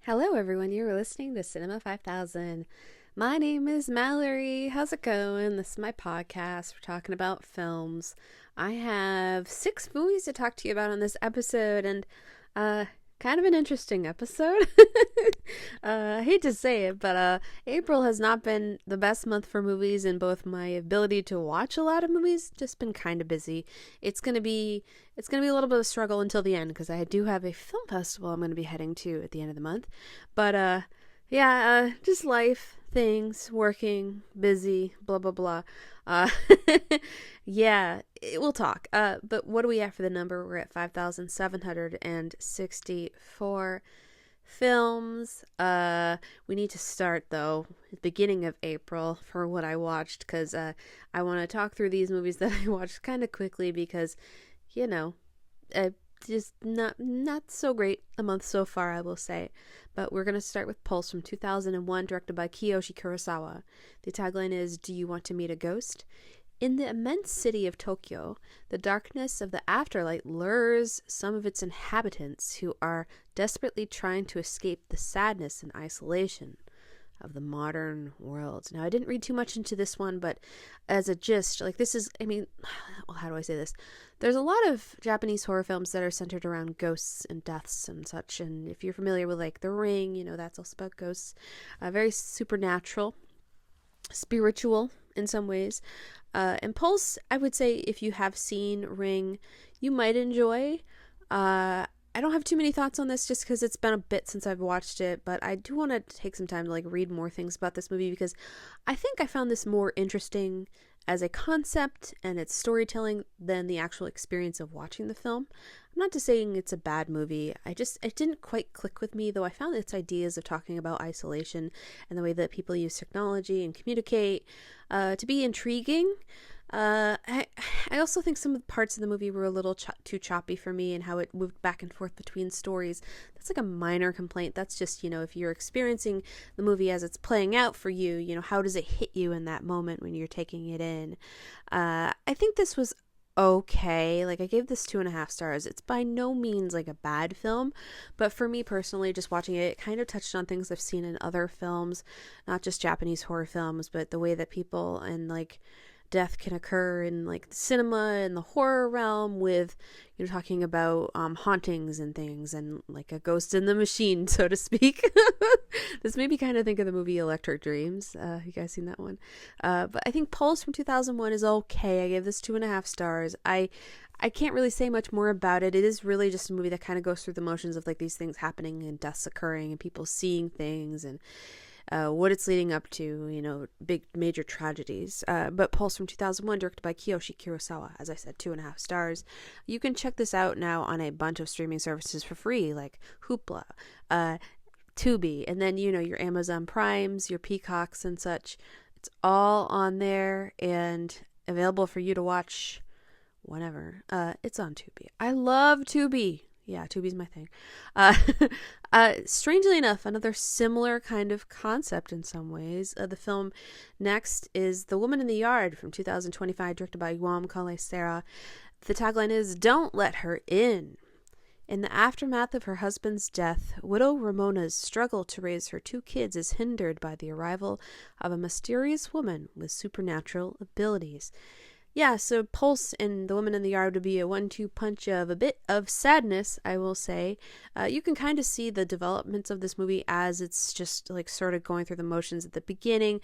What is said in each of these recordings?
Hello, everyone. You're listening to Cinema 5000. My name is Mallory. How's it going? This is my podcast. We're talking about films. I have 6 movies to talk to you about on this episode, and kind of an interesting episode. I hate to say it, but April has not been the best month for movies, and both my ability to watch a lot of movies just been kind of busy. It's gonna be a little bit of a struggle until the end because I do have a film festival I'm gonna be heading to at the end of the month. But yeah, just life, things, working, busy, blah blah blah. Uh, yeah, we'll talk. But what do we have for the number? We're at 5,764 films. We need to start though at the beginning of April for what I watched because I want to talk through these movies that I watched kind of quickly because you know, just not so great a month so far, I will say. But we're gonna start with Pulse from 2001, directed by Kiyoshi Kurosawa. The tagline is, "Do you want to meet a ghost?" In the immense city of Tokyo, the darkness of the afterlife lures some of its inhabitants who are desperately trying to escape the sadness and isolation of the modern world. Now, I didn't read too much into this one, but as a gist, like this is, I mean, well, how do I say this? There's a lot of Japanese horror films that are centered around ghosts and deaths and such. And if you're familiar with like The Ring, that's also about ghosts. Very supernatural, spiritual in some ways. And Pulse, I would say if you have seen Ring, you might enjoy. I don't have too many thoughts on this just because it's been a bit since I've watched it, but I do want to take some time to like read more things about this movie because I think I found this more interesting as a concept and its storytelling than the actual experience of watching the film. I'm not just saying it's a bad movie. It didn't quite click with me, though I found its ideas of talking about isolation and the way that people use technology and communicate to be intriguing. I also think some of the parts of the movie were a little too choppy for me and how it moved back and forth between stories. That's like a minor complaint. That's just, if you're experiencing the movie as it's playing out for you, how does it hit you in that moment when you're taking it in? I think this was okay. Like, I gave this 2.5 stars. It's by no means like a bad film, but for me personally, just watching it, it kind of touched on things I've seen in other films, not just Japanese horror films, but the way that people and like death can occur in like the cinema and the horror realm with talking about hauntings and things and like a ghost in the machine, so to speak. This made me kind of think of the movie Electric Dreams. You guys seen that one? But I think Pulse from 2001 is okay. I gave this 2.5 stars. I can't really say much more about it. It is really just a movie that kind of goes through the motions of like these things happening and deaths occurring and people seeing things and what it's leading up to, big major tragedies. But Pulse from 2001, directed by Kiyoshi Kurosawa, as I said, 2.5 stars. You can check this out now on a bunch of streaming services for free, like Hoopla, Tubi, and then your Amazon Primes, your Peacocks, and such. It's all on there and available for you to watch whenever. It's on Tubi. I love Tubi. Yeah, Tubi's my thing. Strangely enough, another similar kind of concept in some ways. The film next is The Woman in the Yard from 2025, directed by Guam Kale Serra. The tagline is, "Don't let her in." In the aftermath of her husband's death, widow Ramona's struggle to raise her 2 kids is hindered by the arrival of a mysterious woman with supernatural abilities. Yeah, so Pulse and The Woman in the Yard would be a 1-2 punch of a bit of sadness, I will say. You can kind of see the developments of this movie as it's just like sort of going through the motions at the beginning.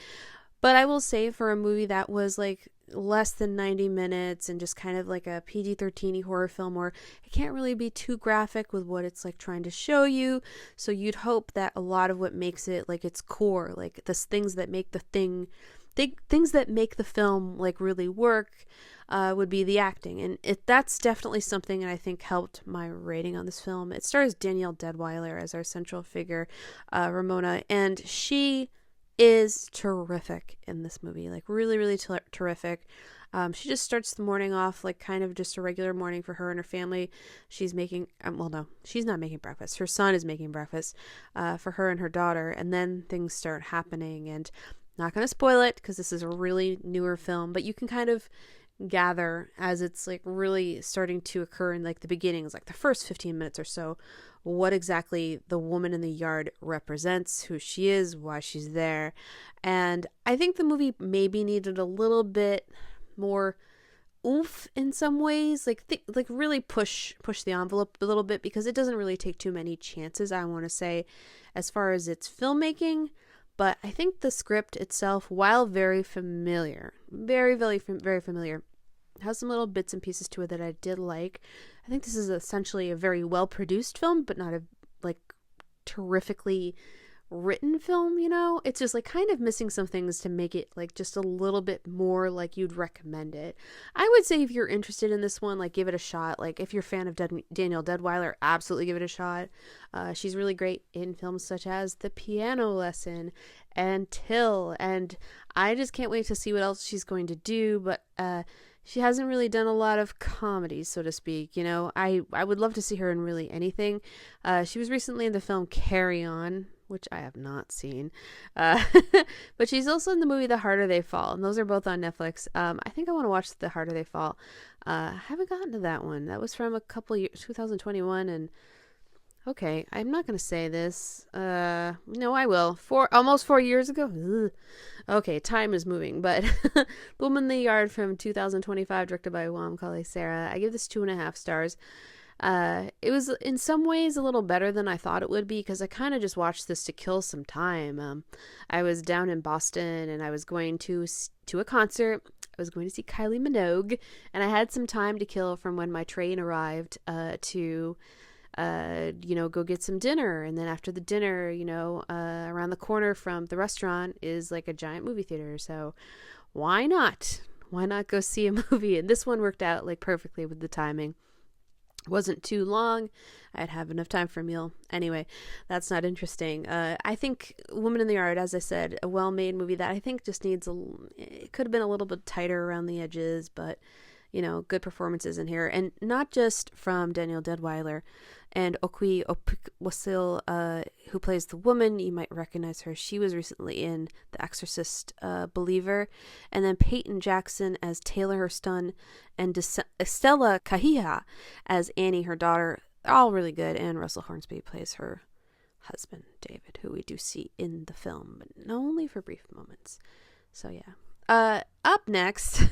But I will say for a movie that was like less than 90 minutes and just kind of like a PG-13 horror film where it can't really be too graphic with what it's like trying to show you. So you'd hope that a lot of what makes it like its core, like the things that make things that make the film like really work would be the acting, and that's definitely something that I think helped my rating on this film. It stars Danielle Deadwyler as our central figure, Ramona, and she is terrific in this movie, like really really terrific. She just starts the morning off like kind of just a regular morning for her and her family. She's making no, she's not making breakfast, her son is making breakfast for her and her daughter, and then things start happening. And not going to spoil it because this is a really newer film, but you can kind of gather as it's like really starting to occur in like the beginnings, like the first 15 minutes or so, what exactly the woman in the yard represents, who she is, why she's there. And I think the movie maybe needed a little bit more oomph in some ways, like really push the envelope a little bit, because it doesn't really take too many chances, I want to say, as far as its filmmaking. But I think the script itself, while very familiar, very familiar, has some little bits and pieces to it that I did like. I think this is essentially a very well produced film, but not a like terrifically written film, you know? It's just like kind of missing some things to make it like just a little bit more like you'd recommend it. I would say if you're interested in this one, like give it a shot. Like if you're a fan of Danielle Deadwyler, absolutely give it a shot. She's really great in films such as The Piano Lesson and Till, and I just can't wait to see what else she's going to do. But she hasn't really done a lot of comedies, so to speak. You know, I would love to see her in really anything. She was recently in the film Carry On, which I have not seen. But she's also in the movie The Harder They Fall, and those are both on Netflix. I think I want to watch The Harder They Fall. I haven't gotten to that one. That was from a couple years, 2021, and okay, I'm not going to say this. No, I will. Almost 4 years ago. Ugh. Okay, time is moving, but The Woman in the Yard from 2025, directed by Wam Kale Sarah. I give this 2.5 stars. It was in some ways a little better than I thought it would be, because I kind of just watched this to kill some time. I was down in Boston and I was going to a concert. I was going to see Kylie Minogue, and I had some time to kill from when my train arrived to go get some dinner. And then after the dinner, around the corner from the restaurant is like a giant movie theater. So why not? Why not go see a movie? And this one worked out like perfectly with the timing. Wasn't too long. I'd have enough time for a meal. Anyway, that's not interesting. I think Woman in the Yard, as I said, a well-made movie that I think just needs it could have been a little bit tighter around the edges, but good performances in here, and not just from Danielle Deadwyler and Okwi Opikwasil, who plays the woman. You might recognize her. She was recently in The Exorcist Believer. And then Peyton Jackson as Taylor, her son, and Estella Kahia as Annie, her daughter. All really good. And Russell Hornsby plays her husband, David, who we do see in the film, but only for brief moments. So yeah. Up next...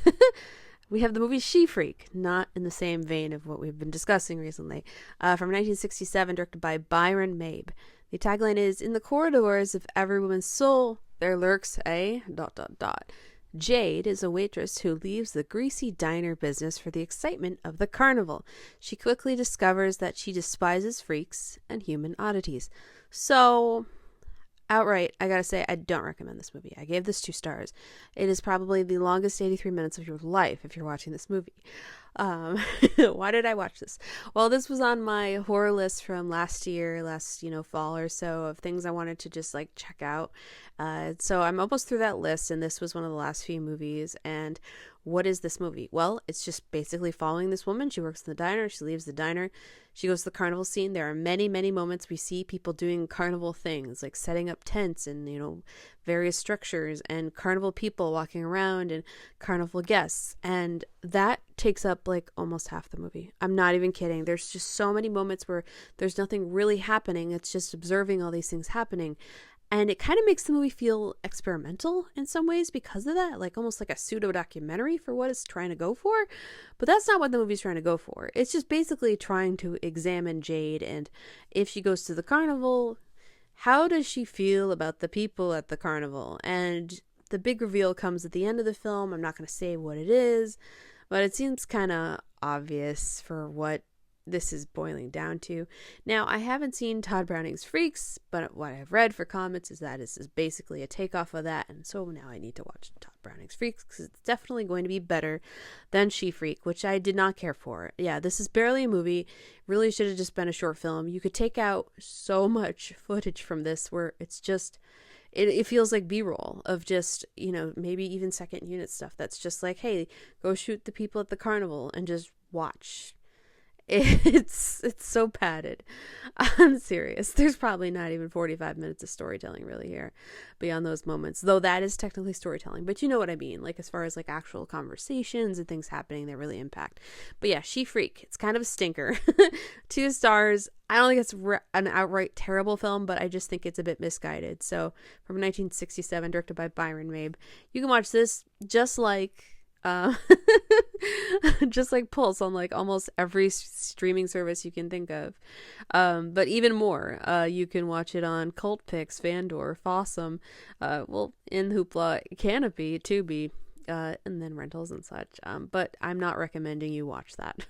we have the movie She Freak, not in the same vein of what we've been discussing recently, from 1967, directed by Byron Mabe. The tagline is, "In the corridors of every woman's soul, there lurks a... ... Jade is a waitress who leaves the greasy diner business for the excitement of the carnival. She quickly discovers that she despises freaks and human oddities." So... outright, I gotta say, I don't recommend this movie. I gave this 2 stars. It is probably the longest 83 minutes of your life if you're watching this movie. Why did I watch this? Well, this was on my horror list from last fall or so, of things I wanted to just like check out. So I'm almost through that list, and this was one of the last few movies. And what is this movie? Well, it's just basically following this woman. She works in the diner. She leaves the diner. She goes to the carnival scene. There are many, many moments we see people doing carnival things, like setting up tents and, various structures, and carnival people walking around, and carnival guests. And that takes up like almost half the movie. I'm not even kidding. There's just so many moments where there's nothing really happening. It's just observing all these things happening. And it kind of makes the movie feel experimental in some ways because of that, like almost like a pseudo documentary for what it's trying to go for. But that's not what the movie's trying to go for. It's just basically trying to examine Jade, and if she goes to the carnival, how does she feel about the people at the carnival? And the big reveal comes at the end of the film. I'm not going to say what it is, but it seems kind of obvious for what this is boiling down to. Now, I haven't seen Todd Browning's Freaks, but what I've read for comments is that this is basically a takeoff of that, and so now I need to watch Todd Browning's Freaks, because it's definitely going to be better than She Freak, which I did not care for. Yeah, this is barely a movie. Really should have just been a short film. You could take out so much footage from this where it's just... It feels like B-roll of just, maybe even second unit stuff that's just like, hey, go shoot the people at the carnival and just watch. It's so padded. I'm serious. There's probably not even 45 minutes of storytelling really here beyond those moments, though that is technically storytelling, but you know what I mean, like as far as like actual conversations and things happening that really impact. But yeah, She Freak, it's kind of a stinker. 2 stars. I don't think it's an outright terrible film, but I just think it's a bit misguided. So from 1967, directed by Byron Mabe, you can watch this just like uh, just like Pulse on like almost every streaming service you can think of. But even more, you can watch it on Cult Pix, Fandor, Fossum, well, in Hoopla, Canopy, Tubi, and then rentals and such. But I'm not recommending you watch that.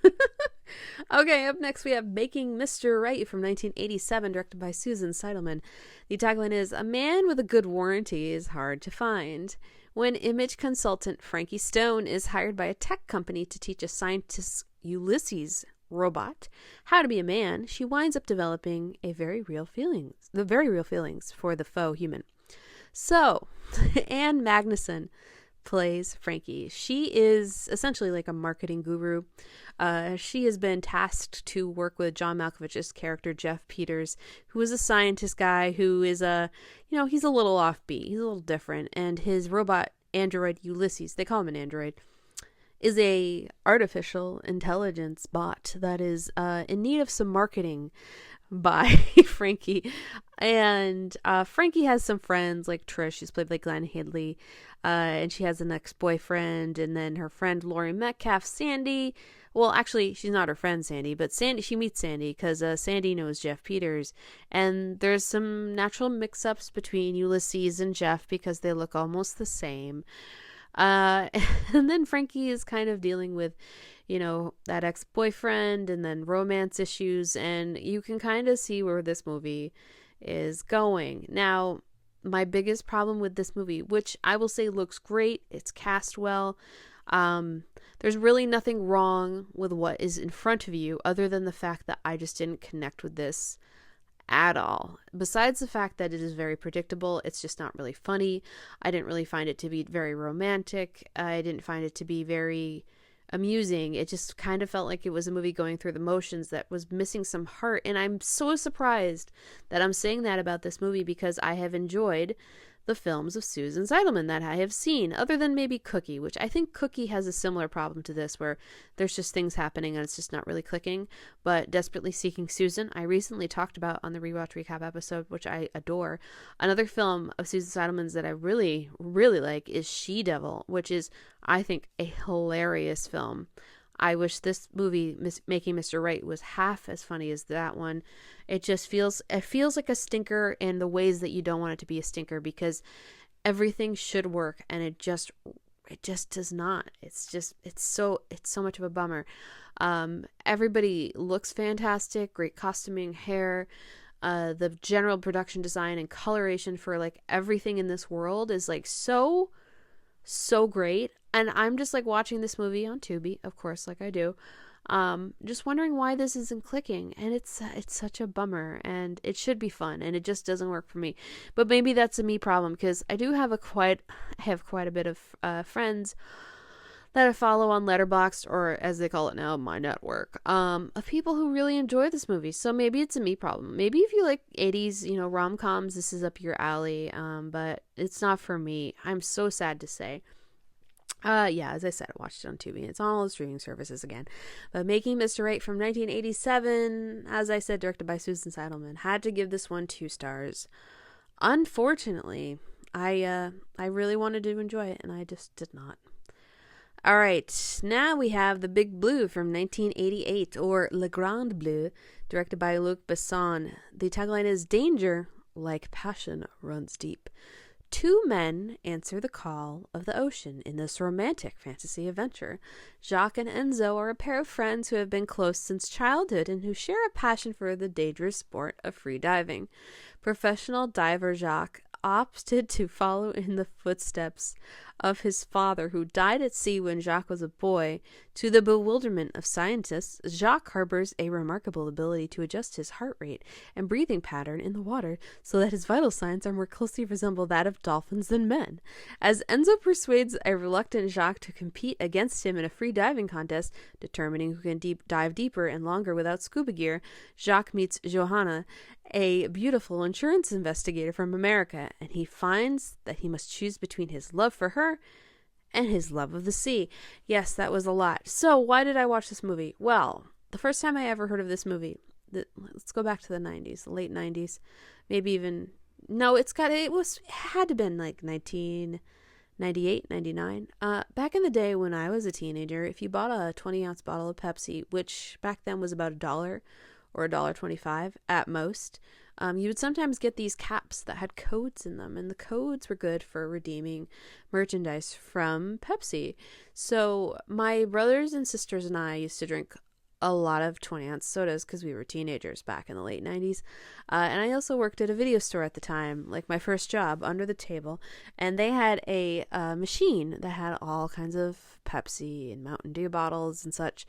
Okay, up next we have Making Mr. Right from 1987, directed by Susan Seidelman. The tagline is, "A man with a good warranty is hard to find." When image consultant Frankie Stone is hired by a tech company to teach a scientist Ulysses robot how to be a man, she winds up developing the very real feelings for the faux human. So, Anne Magnuson plays Frankie. She is essentially like a marketing guru. She has been tasked to work with John Malkovich's character Jeff Peters, who is a scientist guy who is he's a little offbeat, he's a little different, and his robot android Ulysses, they call him an android, is a artificial intelligence bot that is in need of some marketing by Frankie. And Frankie has some friends like Trish, she's played by Glenn Hadley, and she has an ex-boyfriend, and then her friend Laurie Metcalf, Sandy. Well, actually, she's not her friend Sandy, but she meets Sandy because Sandy knows Jeff Peters, and there's some natural mix-ups between Ulysses and Jeff because they look almost the same. And then Frankie is kind of dealing with, that ex-boyfriend and then romance issues, and you can kind of see where this movie is going. Now, my biggest problem with this movie, which I will say looks great, it's cast well, there's really nothing wrong with what is in front of you other than the fact that I just didn't connect with this at all. Besides the fact that it is very predictable, it's just not really funny. I didn't really find it to be very romantic. I didn't find it to be very amusing. It just kind of felt like it was a movie going through the motions that was missing some heart. And I'm so surprised that I'm saying that about this movie because I have enjoyed the films of Susan Seidelman that I have seen, other than maybe Cookie, which I think Cookie has a similar problem to this, where there's just things happening and it's just not really clicking. But Desperately Seeking Susan, I recently talked about on the Rewatch Recap episode, which I adore. Another film of Susan Seidelman's that I really, really like is She Devil, which is, I think, a hilarious film. I wish this movie, Making Mr. Right, was half as funny as that one. It feels like a stinker in the ways that you don't want it to be a stinker, because everything should work and it just does not. It's so much of a bummer. Everybody looks fantastic, great costuming, hair, the general production design and coloration for like everything in this world is like so great. And I'm just like watching this movie on Tubi, of course, like I do, just wondering why this isn't clicking. And it's such a bummer, and it should be fun, and it just doesn't work for me. But maybe that's a me problem, because I do have quite a bit of friends that I follow on Letterboxd, or as they call it now, my network, of people who really enjoy this movie. So maybe it's a me problem. Maybe if you like 80s, rom-coms, this is up your alley. But it's not for me. I'm so sad to say. Yeah, as I said, I watched it on Tubi. It's on all the streaming services again. But Making Mr. Right from 1987, as I said, directed by Susan Seidelman, had to give this one 2 stars. Unfortunately, I really wanted to enjoy it, and I just did not. All right, now we have The Big Blue from 1988, or Le Grand Bleu, directed by Luc Besson. The tagline is, "Danger, like passion, runs deep. 2 men answer the call of the ocean in this romantic fantasy adventure. Jacques and Enzo are a pair of friends who have been close since childhood and who share a passion for the dangerous sport of free diving. Professional diver Jacques opted to follow in the footsteps of his father, who died at sea when Jacques was a boy, to the bewilderment of scientists, Jacques harbors a remarkable ability to adjust his heart rate and breathing pattern in the water so that his vital signs are more closely resemble that of dolphins than men. As Enzo persuades a reluctant Jacques to compete against him in a free diving contest, determining who can dive deeper and longer without scuba gear, Jacques meets Johanna, a beautiful insurance investigator from America, and he finds that he must choose between his love for her and his love of the sea. Yes, that was a lot. So why did I watch this movie? Well, the first time I ever heard of this movie, let's go back to the 90s, the late 90s, maybe even, no, it had to have been like 1998, 99. Back in the day when I was a teenager, if you bought a 20-ounce bottle of Pepsi, which back then was about $1 or $1.25 at most, you would sometimes get these caps that had codes in them, and the codes were good for redeeming merchandise from Pepsi. So my brothers and sisters and I used to drink a lot of 20-ounce sodas because we were teenagers back in the late 90s. And I also worked at a video store at the time, like my first job, under the table. And they had a machine that had all kinds of Pepsi and Mountain Dew bottles and such.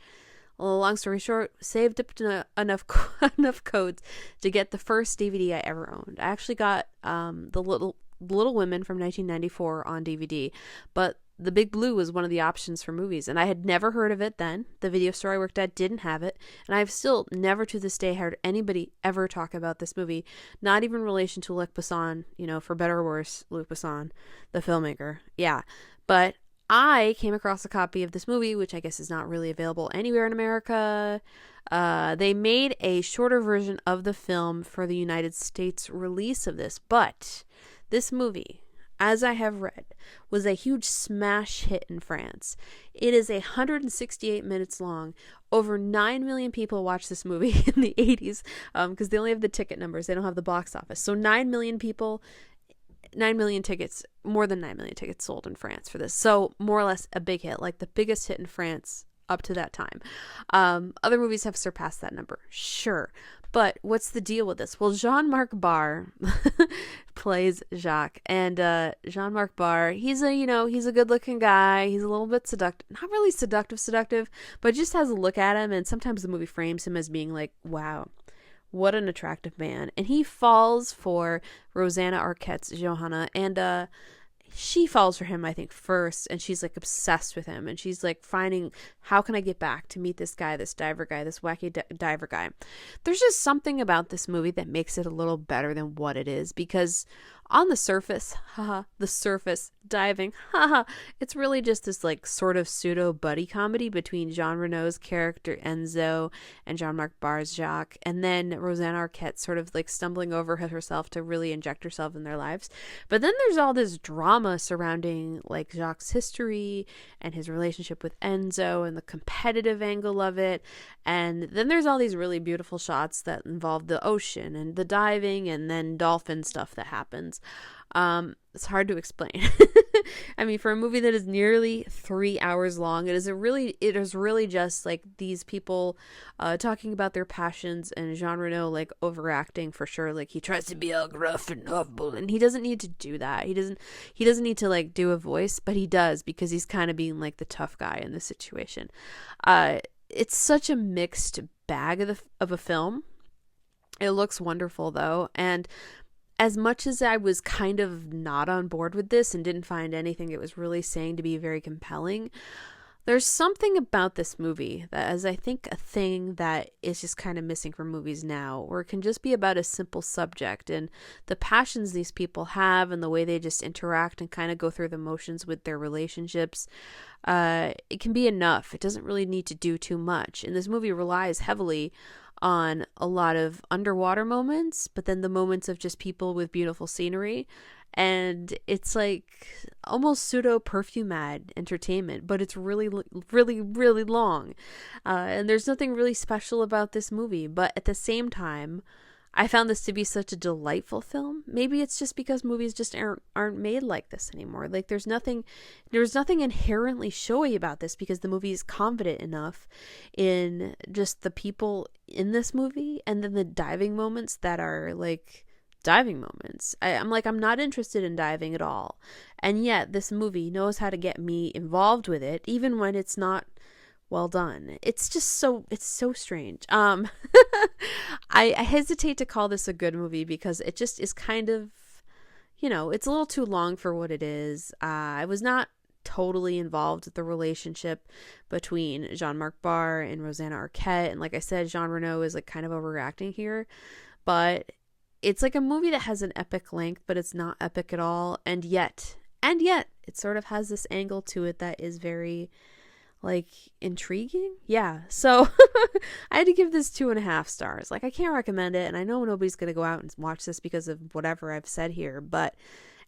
Well, long story short, saved up enough codes to get the first DVD I ever owned. I actually got the Little Women from 1994 on DVD, but The Big Blue was one of the options for movies, and I had never heard of it then. The video store I worked at didn't have it, and I've still never to this day heard anybody ever talk about this movie, not even in relation to Luc Besson, for better or worse, Luc Besson, the filmmaker. Yeah, but I came across a copy of this movie, which I guess is not really available anywhere in America. They made a shorter version of the film for the United States release of this, but this movie, as I have read, was a huge smash hit in France. It is 168 minutes long. Over 9 million people watched this movie in the 80s because they only have the ticket numbers. They don't have the box office. So 9 million people, 9 million tickets, more than 9 million tickets sold in France for this. So more or less a big hit, like the biggest hit in France up to that time. Other movies have surpassed that number, sure. But what's the deal with this? Well, Jean-Marc Barr plays Jacques, and Jean-Marc Barr, he's a good-looking guy. He's a little bit seductive, not really seductive, but just has a look at him, and sometimes the movie frames him as being like, wow, what an attractive man. And he falls for Rosanna Arquette's Johanna, and she falls for him, I think, first, and she's like obsessed with him, and she's like finding, how can I get back to meet this guy, this diver guy, this wacky diver guy. There's just something about this movie that makes it a little better than what it is, because on the surface, diving, it's really just this like sort of pseudo buddy comedy between Jean Reno's character Enzo and Jean-Marc Barr's Jacques, and then Rosanna Arquette sort of like stumbling over herself to really inject herself in their lives. But then there's all this drama surrounding like Jacques' history and his relationship with Enzo and the competitive angle of it. And then there's all these really beautiful shots that involve the ocean and the diving and then dolphin stuff that happens. It's hard to explain. I mean, for a movie that is nearly 3 hours long, it is really just like these people talking about their passions, and Jean Reno like overacting for sure. Like he tries to be all gruff and humble, and he doesn't need to do that. He doesn't need to like do a voice, but he does because he's kind of being like the tough guy in this situation. It's such a mixed bag of a film. It looks wonderful though, and as much as I was kind of not on board with this and didn't find anything it was really saying to be very compelling, there's something about this movie that is, I think, a thing that is just kind of missing from movies now, where it can just be about a simple subject and the passions these people have and the way they just interact and kind of go through the motions with their relationships. It can be enough. It doesn't really need to do too much. And this movie relies heavily on a lot of underwater moments, but then the moments of just people with beautiful scenery. And it's like almost pseudo perfume ad entertainment, but it's really, really, really long. And there's nothing really special about this movie, but at the same time, I found this to be such a delightful film. Maybe it's just because movies just aren't made like this anymore. Like there's nothing inherently showy about this because the movie is confident enough in just the people in this movie, and then the diving moments that are like diving moments. I'm not interested in diving at all. And yet this movie knows how to get me involved with it, even when it's not well done. It's so strange. I hesitate to call this a good movie because it just is kind of, it's a little too long for what it is. I was not totally involved with the relationship between Jean-Marc Barr and Rosanna Arquette. And like I said, Jean Reno is like kind of overreacting here. But it's like a movie that has an epic length, but it's not epic at all. And yet, it sort of has this angle to it that is very, like, intriguing. Yeah. So I had to give this 2.5 stars. Like, I can't recommend it. And I know nobody's going to go out and watch this because of whatever I've said here. But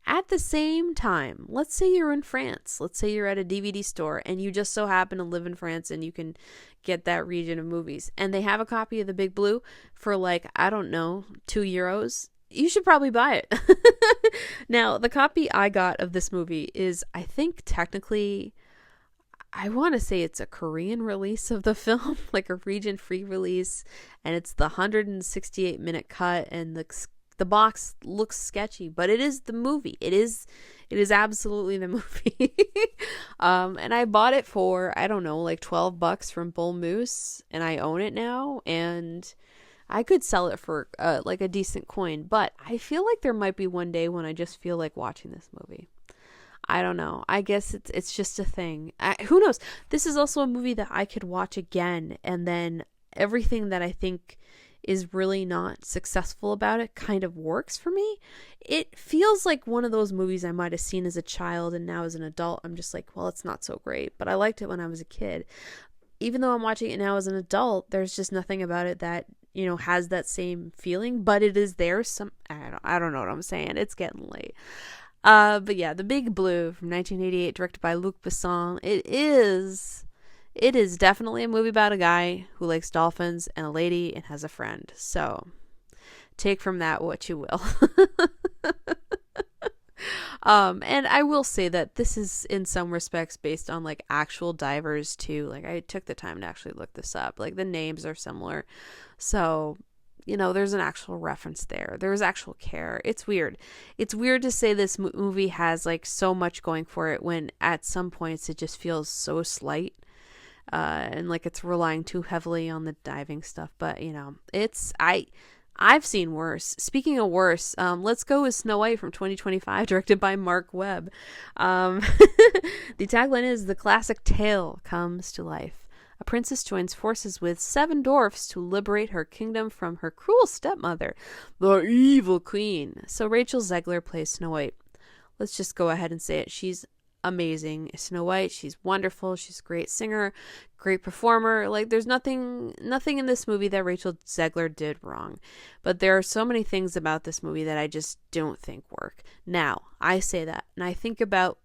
at the same time, let's say you're in France. Let's say you're at a DVD store and you just so happen to live in France and you can get that region of movies. And they have a copy of The Big Blue for like, I don't know, €2. You should probably buy it. Now, the copy I got of this movie is, I think technically, I want to say it's a Korean release of the film, like a region-free release. And it's the 168-minute cut, and the box looks sketchy, but it is the movie. It is absolutely the movie. And I bought it for, I don't know, like $12 from Bull Moose, and I own it now, and I could sell it for like a decent coin, but I feel like there might be one day when I just feel like watching this movie. I don't know. I guess it's just a thing. Who knows? This is also a movie that I could watch again, and then everything that I think is really not successful about it kind of works for me. It feels like one of those movies I might have seen as a child, and now as an adult I'm just like, well, it's not so great, but I liked it when I was a kid. Even though I'm watching it now as an adult, there's just nothing about it that, has that same feeling, but it is there. I don't know what I'm saying. It's getting late. But yeah, The Big Blue from 1988, directed by Luc Besson. It is definitely a movie about a guy who likes dolphins and a lady and has a friend. So take from that what you will. And I will say that this is in some respects based on like actual divers too. Like, I took the time to actually look this up. Like, the names are similar. So, there's an actual reference there. There's actual care. It's weird. It's weird to say this movie has like so much going for it when at some points it just feels so slight. And like it's relying too heavily on the diving stuff. But, I've seen worse. Speaking of worse, let's go with Snow White from 2025, directed by Mark Webb. The tagline is, "The classic tale comes to life. A princess joins forces with 7 dwarfs to liberate her kingdom from her cruel stepmother, the evil queen." So Rachel Zegler plays Snow White. Let's just go ahead and say it. She's amazing. Snow White, she's wonderful. She's a great singer, great performer. Like, there's nothing in this movie that Rachel Zegler did wrong. But there are so many things about this movie that I just don't think work. Now, I say that, and I think about,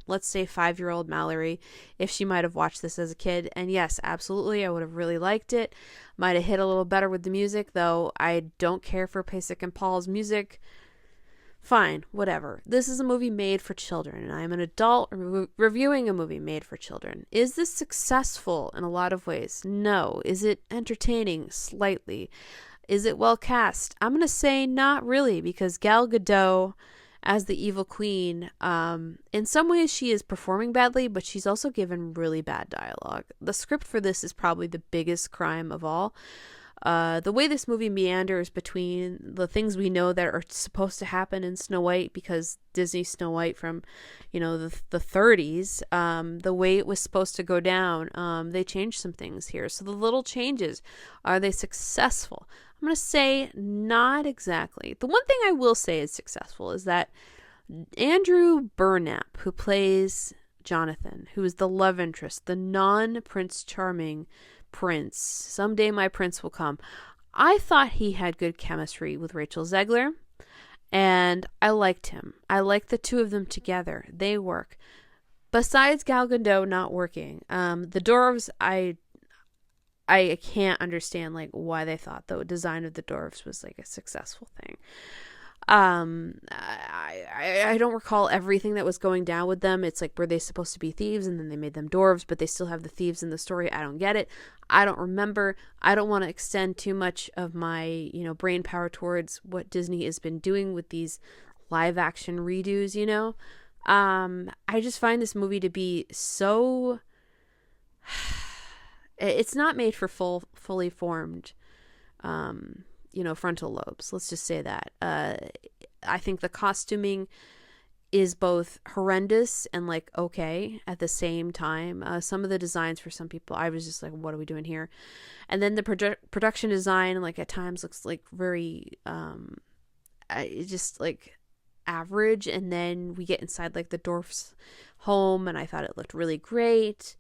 let's say 5-year-old Mallory, if she might have watched this as a kid. And yes, absolutely, I would have really liked it. Might have hit a little better with the music, though I don't care for Pasek and Paul's music. Fine, whatever. This is a movie made for children, and I am an adult reviewing a movie made for children. Is this successful in a lot of ways? No. Is it entertaining? Slightly. Is it well cast? I'm going to say not really, because Gal Gadot as the evil queen, in some ways she is performing badly, but she's also given really bad dialogue. The script for this is probably the biggest crime of all. The way this movie meanders between the things we know that are supposed to happen in Snow White, because Disney Snow White from, the 30s, the way it was supposed to go down, they changed some things here. So the little changes, are they successful? I'm going to say not exactly. The one thing I will say is successful is that Andrew Burnap, who plays Jonathan, who is the love interest, the non-Prince Charming prince, someday my prince will come. I thought he had good chemistry with Rachel Zegler, and I liked him. I liked the two of them together. They work. Besides Gal Gadot not working, the dwarves, I can't understand like why they thought the design of the dwarves was like a successful thing. I I don't recall everything that was going down with them. It's like, were they supposed to be thieves and then they made them dwarves, but they still have the thieves in the story? I don't get it. I don't remember. I don't want to extend too much of my, brain power towards what Disney has been doing with these live action redos, I just find this movie to be so it's not made for fully formed frontal lobes. Let's just say that. I think the costuming is both horrendous and like okay at the same time. Some of the designs for some people, I was just like, what are we doing here? And then the production design, like at times looks like very just like average. And then we get inside like the dwarf's home, and I thought it looked really great.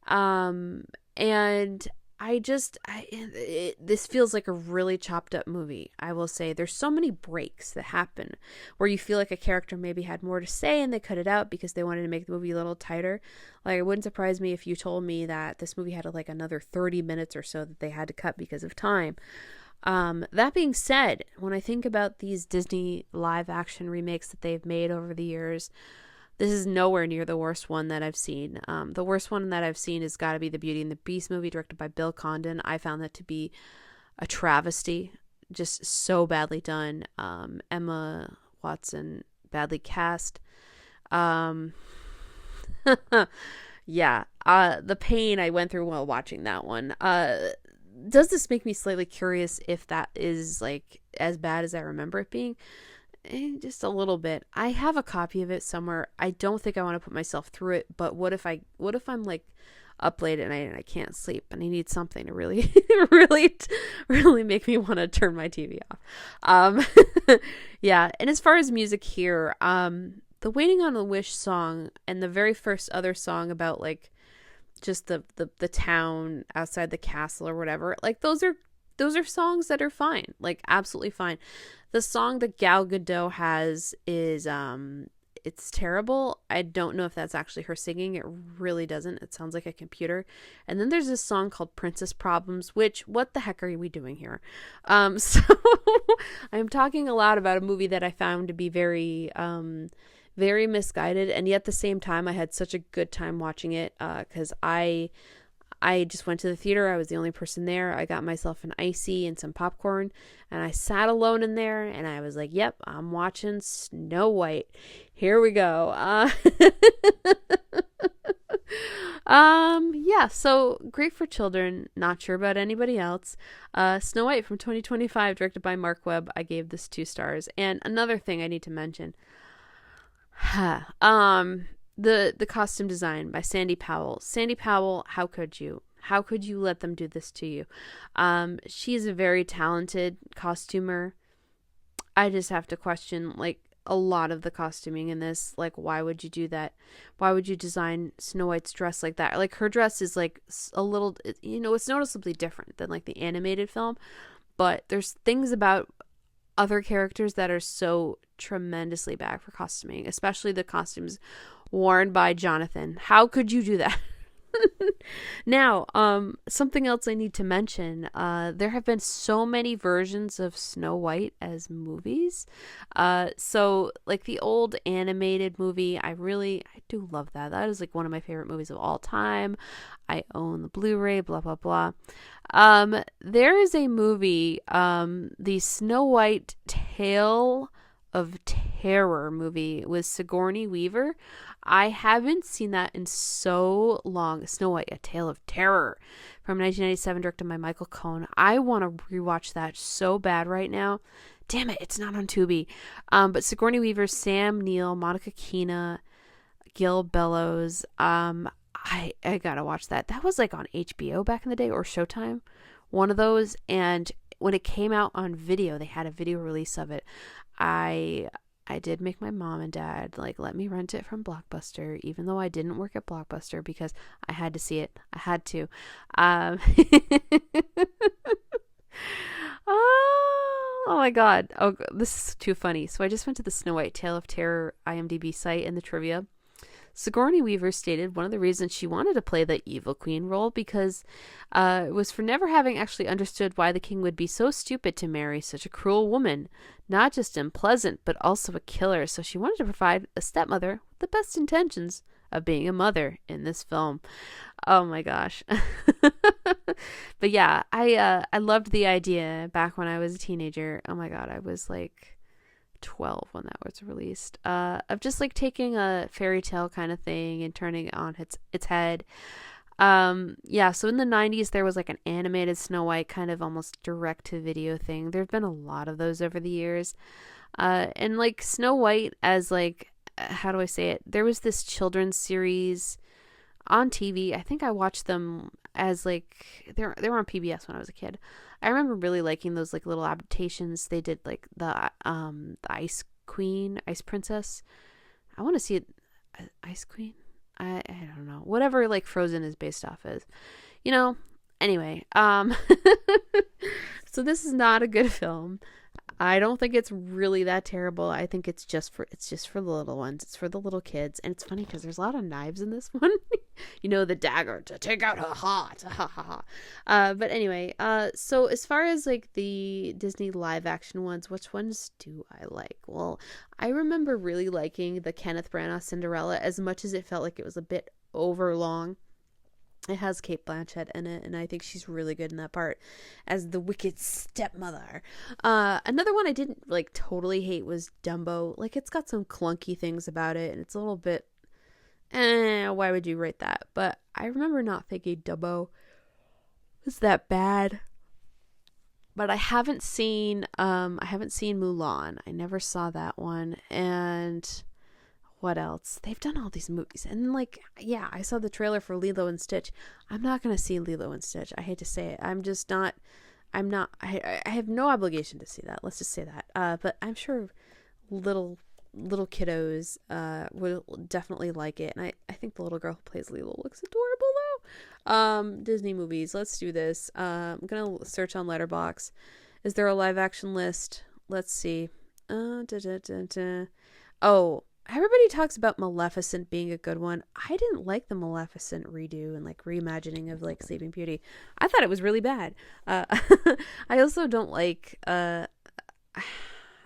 And this feels like a really chopped up movie. I will say there's so many breaks that happen where you feel like a character maybe had more to say and they cut it out because they wanted to make the movie a little tighter. Like, it wouldn't surprise me if you told me that this movie had like another 30 minutes or so that they had to cut because of time. That being said, when I think about these Disney live action remakes that they've made over the years, this is nowhere near the worst one that I've seen. The worst one that I've seen has got to be the Beauty and the Beast movie directed by Bill Condon. I found that to be a travesty, just so badly done. Emma Watson, badly cast. Yeah, the pain I went through while watching that one. Does this make me slightly curious if that is like as bad as I remember it being? Just a little bit. I have a copy of it somewhere. I don't think I want to put myself through it, but what if I'm like up late at night and I can't sleep and I need something to really really make me want to turn my TV off. Yeah, and as far as music here, the Waiting on a Wish song and the very first other song about like just the town outside the castle or whatever, like those are songs that are fine, like absolutely fine. The song that Gal Gadot has is it's terrible. I don't know if that's actually her singing. It really doesn't. It sounds like a computer. And then there's this song called Princess Problems, which, what the heck are we doing here? So I'm talking a lot about a movie that I found to be very very misguided, and yet at the same time I had such a good time watching it because I just went to the theater. I was the only person there. I got myself an icy and some popcorn, and I sat alone in there, and I was like, yep, I'm watching Snow White. Here we go. Yeah, so great for children. Not sure about anybody else. Snow White from 2025, directed by Mark Webb. I gave this 2 stars. And another thing I need to mention. The costume design by Sandy Powell. Sandy Powell, how could you? How could you let them do this to you? She's a very talented costumer. I just have to question, like, a lot of the costuming in this. Like, why would you do that? Why would you design Snow White's dress like that? Like, her dress is, like, a little, it's noticeably different than, like, the animated film. But there's things about other characters that are so tremendously bad for costuming, especially the costumes worn by Jonathan. How could you do that? Now, something else I need to mention, there have been so many versions of Snow White as movies. So like the old animated movie, I do love that. That is like one of my favorite movies of all time. I own the Blu-ray, blah, blah, blah. There is a movie, the Snow White Tale of Terror movie with Sigourney Weaver. I haven't seen that in so long. Snow White, A Tale of Terror from 1997, directed by Michael Cohen. I want to rewatch that so bad right now. Damn it, it's not on Tubi. But Sigourney Weaver, Sam Neill, Monica Keena, Gil Bellows. I gotta watch that. That was like on HBO back in the day, or Showtime, one of those. And when it came out on video, they had a video release of it. I did make my mom and dad like let me rent it from Blockbuster, even though I didn't work at Blockbuster, because I had to see it. I had to. Oh my god. Oh, this is too funny. So I just went to the Snow White Tale of Terror IMDb site and the trivia. Sigourney Weaver stated one of the reasons she wanted to play the evil queen role because it was for never having actually understood why the king would be so stupid to marry such a cruel woman. Not just unpleasant, but also a killer. So she wanted to provide a stepmother with the best intentions of being a mother in this film. Oh my gosh. But yeah, I loved the idea back when I was a teenager. Oh my god, I was like 12 when that was released. Of just like taking a fairy tale kind of thing and turning it on its head. Yeah, so in the 90s there was like an animated Snow White kind of almost direct to video thing. There've been a lot of those over the years. And like Snow White as like how do I say it? There was this children's series on TV. I think I watched them as like they were on PBS when I was a kid. I remember really liking those like little adaptations. They did like the Ice Queen, Ice Princess. I want to see it. Ice Queen. I don't know. Whatever like Frozen is based off is, you know. Anyway, so this is not a good film. I don't think it's really that terrible. I think it's just for the little ones. It's for the little kids. And it's funny because there's a lot of knives in this one. You know, the dagger to take out her heart. But anyway, so as far as like the Disney live action ones, which ones do I like? Well, I remember really liking the Kenneth Branagh Cinderella as much as it felt like it was a bit over long. It has Cate Blanchett in it, and I think she's really good in that part as the wicked stepmother. Another one I didn't like totally hate was Dumbo. Like, it's got some clunky things about it, and it's a little bit, why would you rate that? But I remember not thinking Dumbo was that bad. But I haven't seen Mulan. I never saw that one, and what else? They've done all these movies. And like, yeah, I saw the trailer for Lilo and Stitch. I'm not going to see Lilo and Stitch. I hate to say it. I have no obligation to see that. Let's just say that. But I'm sure little kiddos will definitely like it. And I think the little girl who plays Lilo looks adorable though. Disney movies. Let's do this. I'm going to search on Letterboxd. Is there a live action list? Let's see. Oh, everybody talks about Maleficent being a good one. I didn't like the Maleficent redo and like reimagining of like Sleeping Beauty. I thought it was really bad. I also don't like I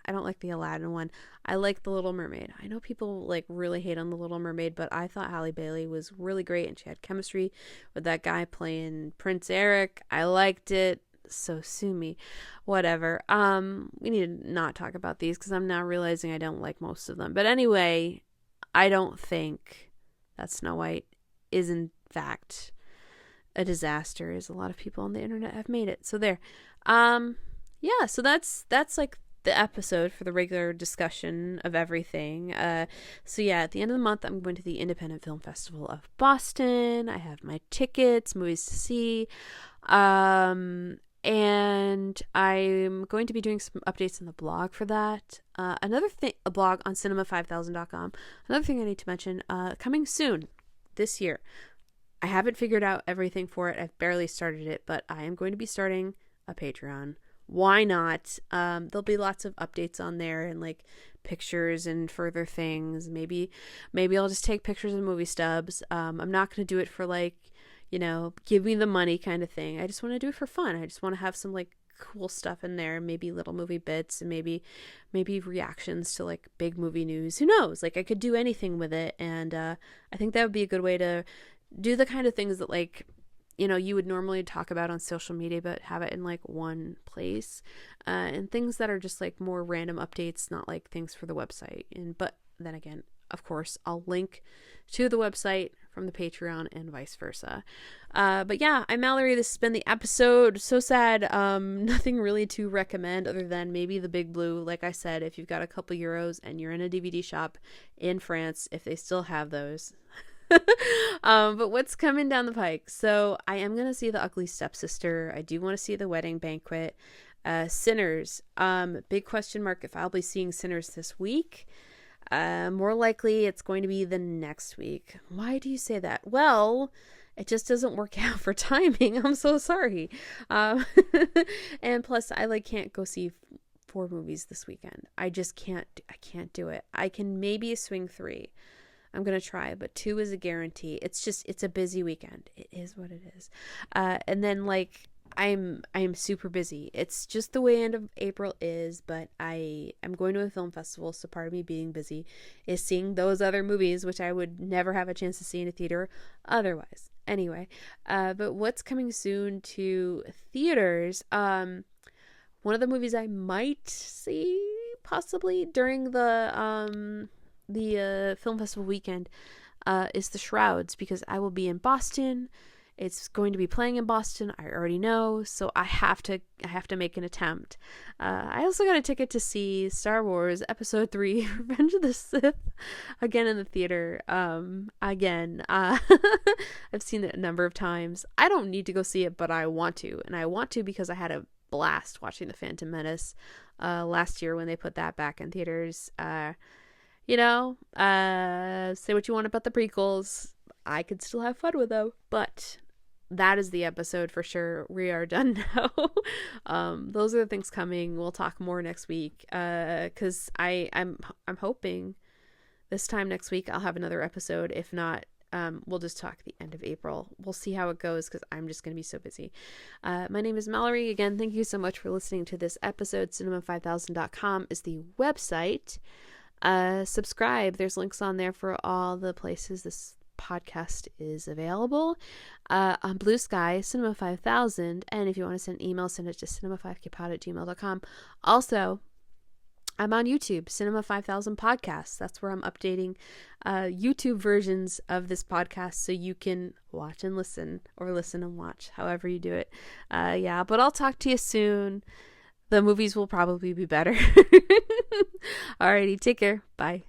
don't like the Aladdin one. I like The Little Mermaid. I know people like really hate on The Little Mermaid, but I thought Halle Bailey was really great and she had chemistry with that guy playing Prince Eric. I liked it. So sue me. Whatever. We need to not talk about these because I'm now realizing I don't like most of them. But anyway, I don't think that Snow White is in fact a disaster, as a lot of people on the internet have made it. So there. Yeah, so that's like the episode for the regular discussion of everything. So yeah, at the end of the month, I'm going to the Independent Film Festival of Boston. I have my tickets, movies to see. And I'm going to be doing some updates on the blog for that. Another thing, a blog on cinema5000.com. Another thing I need to mention, coming soon this year. I haven't figured out everything for it. I've barely started it, but I am going to be starting a Patreon. Why not? There'll be lots of updates on there and like pictures and further things. Maybe I'll just take pictures of movie stubs. I'm not going to do it for like, you know, give me the money kind of thing. I just want to do it for fun. I just want to have some like cool stuff in there, maybe little movie bits and maybe reactions to like big movie news. Who knows? Like I could do anything with it. And I think that would be a good way to do the kind of things that like, you know, you would normally talk about on social media, but have it in like one place, and things that are just like more random updates, not like things for the website. But then again, of course, I'll link to the website from the Patreon and vice versa. But yeah, I'm Mallory. This has been the episode. So sad. Nothing really to recommend other than maybe The Big Blue. Like I said, if you've got a couple euros and you're in a DVD shop in France, if they still have those. But what's coming down the pike? So I am going to see The Ugly Stepsister. I do want to see The Wedding Banquet. Sinners. Big question mark if I'll be seeing Sinners this week. More likely it's going to be the next week. Why do you say that? Well, it just doesn't work out for timing. I'm so sorry. And plus I like can't go see 4 movies this weekend. I just can't. I can't do it. I can maybe swing 3. I'm gonna try, but 2 is a guarantee. It's a busy weekend. It is what it is. And then like I'm super busy. It's just the way end of April is, but I am going to a film festival, so part of me being busy is seeing those other movies, which I would never have a chance to see in a theater otherwise. Anyway, but what's coming soon to theaters? One of the movies I might see possibly during the film festival weekend is The Shrouds, because I will be in Boston. It's going to be playing in Boston. I already know, so I have to make an attempt. I also got a ticket to see Star Wars Episode 3: Revenge of the Sith again in the theater. I've seen it a number of times. I don't need to go see it, but I want to, and I want to because I had a blast watching The Phantom Menace last year when they put that back in theaters. Say what you want about the prequels. I could still have fun with them, but that is the episode for sure. We are done now. Those are the things coming. We'll talk more next week. Cause I'm hoping this time next week I'll have another episode. If not, we'll just talk the end of April. We'll see how it goes because I'm just going to be so busy. My name is Mallory. Again, thank you so much for listening to this episode. Cinema5000.com is the website. Subscribe. There's links on there for all the places this podcast is available. On Bluesky, Cinema5000. And if you want to send an email, send it to cinema5kpod@gmail.com. Also, I'm on YouTube, Cinema5000 Podcasts. That's where I'm updating YouTube versions of this podcast so you can watch and listen, or listen and watch, however you do it. But I'll talk to you soon. The movies will probably be better. Alrighty, take care. Bye.